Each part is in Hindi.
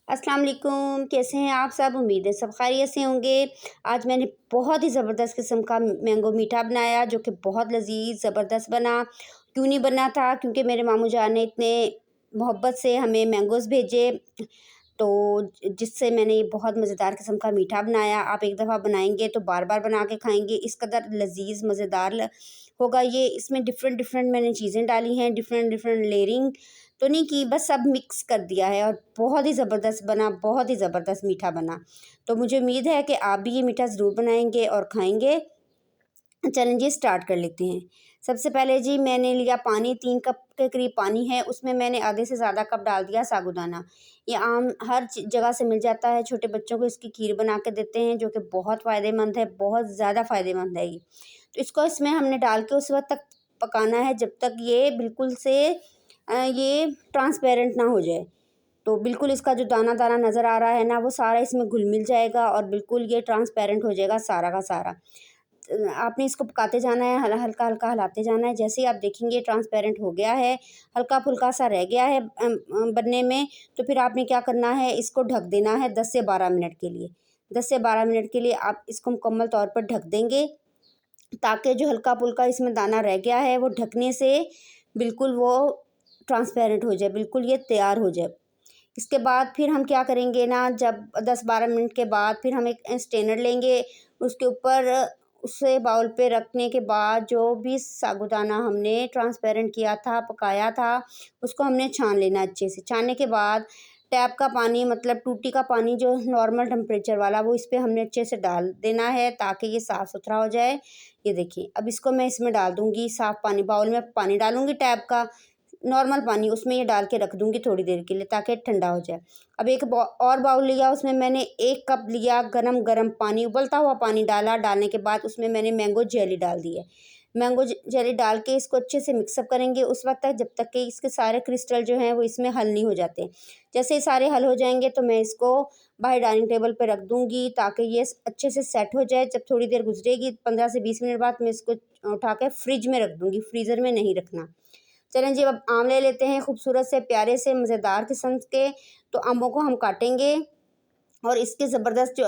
अस्सलाम वालेकुम, कैसे हैं आप सब? उम्मीद है सब खैरियत से होंगे। आज मैंने बहुत ही ज़बरदस्त किस्म का मैंगो मीठा बनाया जो कि बहुत लज़ीज़ ज़बरदस्त बना। क्यों नहीं बना था? क्योंकि मेरे मामू जान ने इतने मोहब्बत से हमें मैंगोज़ भेजे, तो जिससे मैंने ये बहुत मज़ेदार किस्म का मीठा बनाया। आप एक दफ़ा बनाएँगे तो बार-बार बना के खाएँगे, इस कदर लज़ीज़ मज़ेदार होगा ये। इसमें डिफ़रेंट डिफ़रेंट मैंने चीज़ें डाली हैं, डिफ़रेंट डिफ़रेंट लेयरिंग तो नहीं की, बस सब मिक्स कर दिया है और बहुत ही ज़बरदस्त बना, बहुत ही ज़बरदस्त मीठा बना। तो मुझे उम्मीद है कि आप भी ये मीठा ज़रूर बनाएँगे और खाएँगे। चलें जी स्टार्ट कर लेते हैं। सबसे पहले जी मैंने लिया पानी, 3 कप के करीब पानी है, उसमें मैंने आधे से ज़्यादा कप डाल दिया साबूदाना। ये आम हर जगह से मिल जाता है, छोटे बच्चों को इसकी खीर बना के देते हैं जो कि बहुत फ़ायदेमंद है, बहुत ज़्यादा फ़ायदेमंद है ये। तो इसको इसमें हमने डाल के उस वक़्त तक पकाना है जब तक ये बिल्कुल से ये ट्रांसपेरेंट ना हो जाए। तो बिल्कुल इसका जो दाना-दाना नज़र आ रहा है ना, वो सारा इसमें घुल-मिल जाएगा और बिल्कुल ये ट्रांसपेरेंट हो जाएगा सारा का सारा। आपने इसको पकाते जाना है, हल्का-हल्का हिलाते जाना है। जैसे ही आप देखेंगे ट्रांसपेरेंट हो गया है, हल्का-फुल्का सा रह गया है बनने में, तो फिर आपने क्या करना है, इसको ढक देना है 10 से 12 मिनट के लिए। 10 से 12 मिनट के लिए आप इसको मुकम्मल तौर पर ढक देंगे, ताकि जो हल्का-फुल्का इसमें दाना रह गया है, वो ढकने से बिल्कुल वो ट्रांसपेरेंट हो जाए, बिल्कुल ये तैयार हो जाए। इसके बाद फिर हम क्या करेंगे ना, जब 10-12 मिनट के बाद फिर हम एक स्ट्रेनर लेंगे, उसके ऊपर उसे बाउल पे रखने के बाद जो भी साबूदाना हमने ट्रांसपेरेंट किया था, पकाया था, उसको हमने छान लेना अच्छे से। छानने के बाद टैप का पानी मतलब टूटी का पानी जो नॉर्मल टेम्परेचर वाला, वो इस पे हमने अच्छे से डाल देना है ताकि ये साफ़-सुथरा हो जाए। ये देखिए, अब इसको मैं इसमें डाल दूँगी साफ़ पानी, बाउल में पानी डालूँगी टैप का, नॉर्मल पानी, उसमें ये डाल के रख दूँगी थोड़ी देर के लिए ताकि ठंडा हो जाए। अब एक और बाउल लिया, उसमें मैंने 1 कप लिया गरम-गरम पानी, उबलता हुआ पानी डाला। डालने के बाद उसमें मैंने मैंगो जेली डाल दी है। मैंगो जेली डाल के इसको अच्छे से मिक्सअप करेंगे उस वक़्त तक जब तक कि इसके सारे क्रिस्टल जो हैं वो इसमें हल नहीं हो जाते। जैसे ही सारे हल हो जाएँगे तो मैं इसको बाहर डाइनिंग टेबल पे रख दूँगी ताकि ये अच्छे से सेट हो जाए। जब थोड़ी देर गुज़रेगी 15 से 20 मिनट बाद मैं इसको उठा के फ्रिज में रख दूँगी, फ्रीज़र में नहीं रखना। चलें जी अब आम ले लेते हैं खूबसूरत से, प्यारे से, मज़ेदार किस्म के। तो अम्बों को हम काटेंगे और इसके ज़बरदस्त जो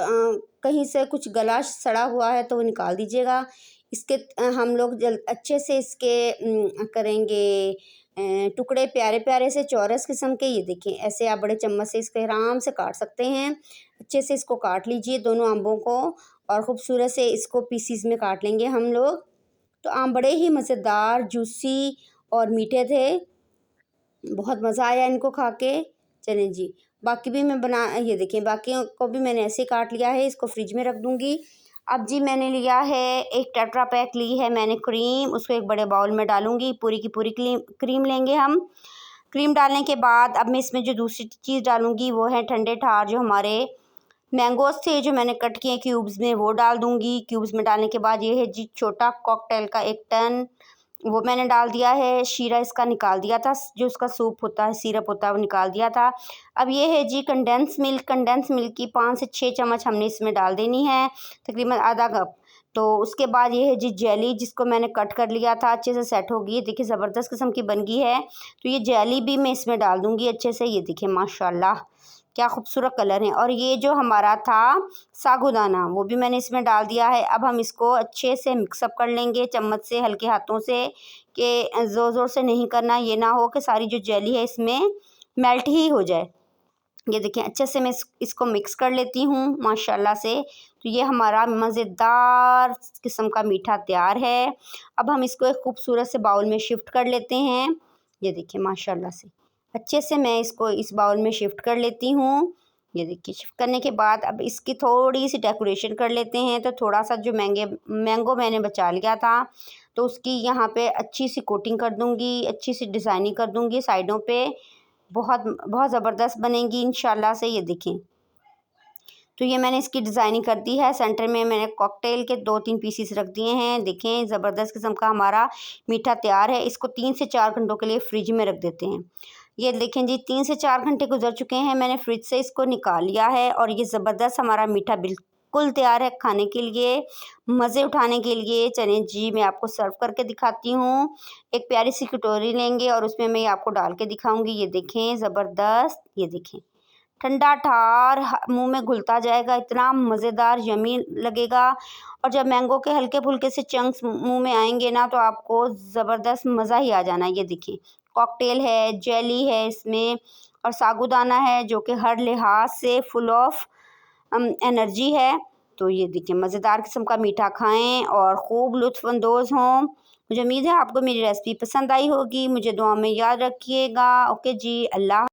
कहीं से कुछ गला सड़ा हुआ है तो वो निकाल दीजिएगा। इसके हम लोग अच्छे से इसके करेंगे टुकड़े प्यारे-प्यारे से चौरस किस्म के। ये देखें, ऐसे आप बड़े चम्मच से इसको आराम से काट सकते हैं। अच्छे से इसको काट लीजिए दोनों अम्बों को और खूबसूरत से इसको पीसीज़ में काट लेंगे हम लोग। तो आम बड़े ही मज़ेदार, जूसी और मीठे थे। बहुत मज़ा आया इनको खा के। चलें जी, बाकी भी मैं बना ये देखिए, बाकियों को भी मैंने ऐसे ही काट लिया है, इसको फ्रिज में रख दूँगी। अब जी मैंने लिया है एक टेट्रा पैक ली है मैंने क्रीम, उसको एक बड़े बाउल में डालूँगी। पूरी की पूरी क्रीम लेंगे हम। क्रीम डालने के बाद अब मैं इसमें जो दूसरी चीज़ डालूँगी वो है ठंडे ठार जो हमारे मैंगोज़ थे जो मैंने कट किए क्यूब्स में, वो डाल दूँगी। क्यूब्स में डालने के बाद ये है जी छोटा कॉकटेल का 1 टन, वो मैंने डाल दिया है। शीरा इसका निकाल दिया था, जो उसका सूप होता है, सिरप होता है, वो निकाल दिया था। अब ये है जी कंडेंस मिल्क की 5 से 6 चम्मच हमने इसमें डाल देनी है, तकरीबन आधा कप। तो उसके बाद ये है जी जेली, जिसको मैंने कट कर लिया था, अच्छे से सेट हो गई है। देखिए ज़बरदस्त किस्म की बन गई है। तो ये जेली भी मैं इसमें डाल दूँगी अच्छे से। ये देखिए माशाल्लाह क्या खूबसूरत कलर है। और ये जो हमारा था साबूदाना, वो भी मैंने इसमें डाल दिया है। अब हम इसको अच्छे से मिक्सअप कर लेंगे चम्मच से, हल्के हाथों से, कि ज़ोर-ज़ोर से नहीं करना, ये ना हो कि सारी जो जेली है इसमें मेल्ट ही हो जाए। ये देखिए अच्छे से मैं इसको मिक्स कर लेती हूँ माशाल्लाह से। तो ये हमारा मज़ेदार किस्म का मीठा तैयार है। अब हम इसको एक खूबसूरत से बाउल में शिफ्ट कर लेते हैं। ये देखिए माशाल्लाह से अच्छे से मैं इसको इस बाउल में शिफ्ट कर लेती हूँ। ये देखिए शिफ्ट करने के बाद अब इसकी थोड़ी सी डेकोरेशन कर लेते हैं। तो थोड़ा सा जो मैंगो मैंने बचा लिया था, तो उसकी यहाँ पे अच्छी सी कोटिंग कर दूँगी, अच्छी सी डिज़ाइनिंग कर दूँगी साइडों पे। बहुत बहुत ज़बरदस्त बनेगी इंशाल्लाह से। ये देखें, तो ये मैंने इसकी डिज़ाइनिंग कर दी है। सेंटर में मैंने कॉकटेल के 2-3 पीसीस रख दिए हैं। देखें ज़बरदस्त किस्म का हमारा मीठा तैयार है। इसको 3 से 4 घंटों के लिए फ्रिज में रख देते हैं। ये देखें जी 3 से 4 घंटे गुजर चुके हैं, मैंने फ्रिज से इसको निकाल लिया है और ये ज़बरदस्त हमारा मीठा बिल्कुल तैयार है खाने के लिए, मज़े उठाने के लिए। चलें जी मैं आपको सर्व करके दिखाती हूँ। एक प्यारी सी कटोरी लेंगे और उसमें मैं आपको डाल के दिखाऊँगी। ये देखें ज़बरदस्त, ये देखें ठंडा ठार मुंह में घुलता जाएगा, इतना मज़ेदार यमी लगेगा। और जब मैंगो के हल्के फुल्के से चंक्स मुंह में आएंगे ना तो आपको ज़बरदस्त मज़ा ही आ जाना। ये देखिए कॉकटेल है, जेली है इसमें, और साबूदाना है जो कि हर लिहाज से फुल ऑफ एनर्जी है। तो ये देखिए मज़ेदार किस्म का मीठा खाएं और ख़ूब लुत्फ़अंदोज़ हों। मुझे उम्मीद है आपको मेरी रेसिपी पसंद आई होगी। मुझे दुआ में याद रखिएगा। ओके जी, अल्लाह।